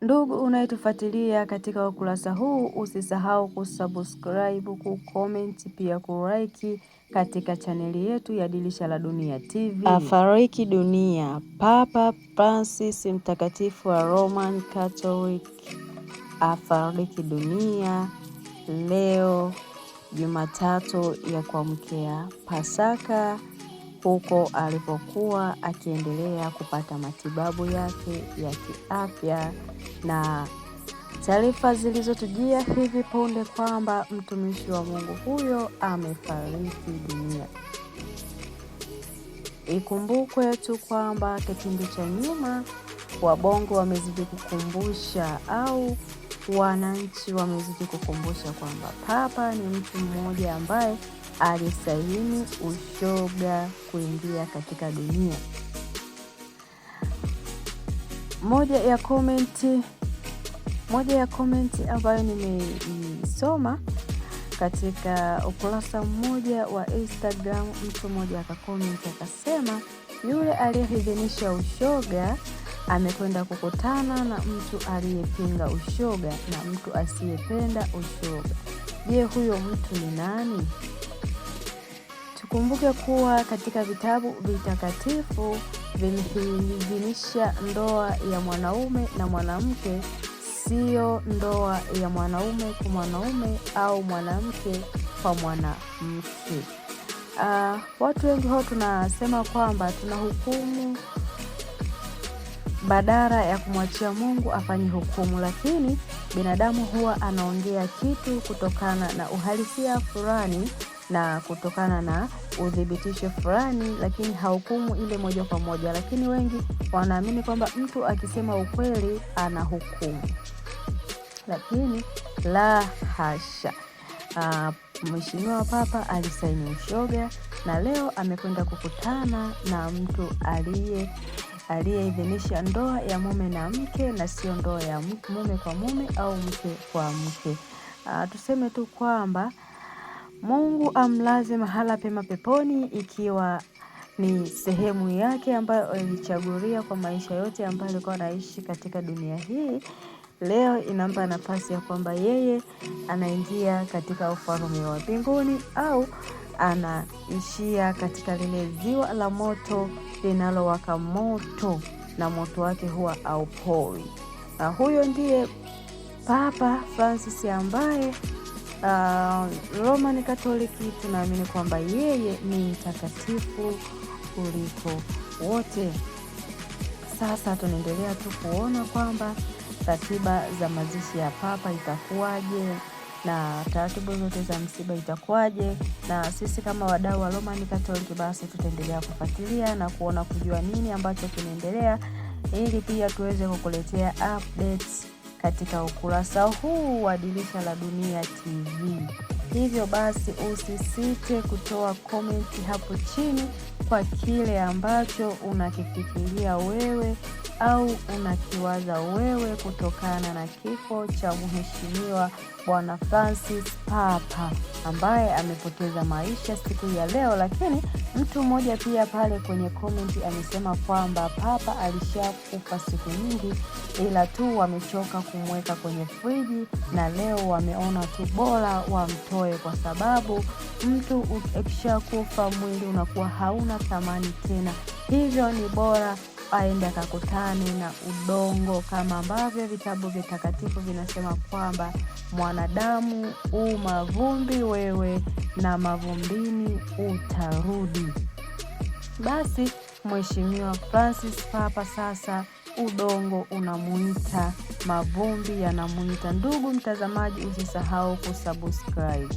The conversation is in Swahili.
Ndugu unayetufuatilia katika ukurasa huu, usisahau kusubscribe, kucomment, pia kulike katika chaneli yetu ya Dirisha la Dunia TV. Afariki dunia Papa Francis mtakatifu wa Roman Catholic, afariki dunia leo Jumatatu ya kuamkia Pasaka, huko alipokuwa akiendelea kupata matibabu yake ya kiafya. Na taarifa zilizotujia hivi punde kwamba mtumishi wa Mungu huyo amefariki dunia. Ikumbukwe tu kwamba kipindi cha nyuma wabongo wamezidi kukumbusha au wananchi wamezidi kukumbusha kwamba Papa ni mtu mmoja ambaye alisaini ushoga kuingia katika dunia. Moja ya komenti ambayo nimeisoma katika ukurasa mmoja wa Instagram, mtu mmoja akakomenti akasema, yule aliyeidhinisha ushoga amekwenda kukutana na mtu aliyepinga ushoga na mtu asiyependa ushoga. Je, huyo mtu ni nani? Tukumbuke kuwa katika vitabu vitakatifu vimeidhinisha ndoa ya mwanaume na mwanamke, sio ndoa ya mwanaume kwa mwanaume au mwanamke kwa mwanamke. Watu wengi hao tunasema kwamba tunahukumu badala ya kumwachia Mungu afanye hukumu, lakini binadamu huwa anaongea kitu kutokana na uhalisia fulani na kutokana na udhibitisho fulani, lakini hahukumu ile moja kwa moja. Lakini wengi wanaamini kwamba mtu akisema ukweli anahukumu, lakini la hasha. Mheshimiwa Papa alisaini ushoga na leo amekwenda kukutana na mtu aliyeidhinisha ndoa ya mume na mke na sio ndoa ya mume kwa mume au mke kwa mke. Tuseme tu kwamba Mungu amlaze mahala pema peponi, ikiwa ni sehemu yake ambayo alichagulia kwa maisha yote ambayo alikuwa anaishi katika dunia hii. Leo inampa nafasi ya kwamba yeye anaingia katika ufalme wa mbinguni au anaishia katika lile ziwa la moto linalowaka moto na moto wake huwa haupoi. Na huyo ndiye Papa Francis ambaye Roman Katoliki tunaamini kwamba yeye ni mtakatifu kuliko wote. Sasa tunaendelea tu kuona kwamba ratiba za mazishi ya Papa itakuwaje na taratibu zote za msiba itakuwaje, na sisi kama wadau wa Roman Catholic basi tutaendelea kufuatilia na kuona kujua nini ambacho kinaendelea, ili pia tuweze kukuletea updates katika ukurasa huu wa Dirisha la Dunia TV. Hivyo basi usisite kutoa komenti hapo chini kwa kile ambacho unakifikiria wewe au unakiwaza wewe kutokana na kifo cha Mheshimiwa Bwana Francis Papa ambaye amepoteza maisha siku ya leo. Lakini mtu mmoja pia pale kwenye komenti amesema kwamba Papa alishakufa siku nyingi, ila tu wamechoka kumweka kwenye friji na leo wameona tu bora wamtoe, kwa sababu mtu ukishakufa mwili unakuwa hauna thamani tena. Hivyo ni bora aende akakutane na udongo, kama ambavyo vitabu vitakatifu vinasema kwamba mwanadamu mavumbi wewe na mavumbini utarudi. Basi Mheshimiwa Francis Papa sasa udongo unamuita, mavumbi yanamuita. Ndugu mtazamaji, usisahau kusubscribe.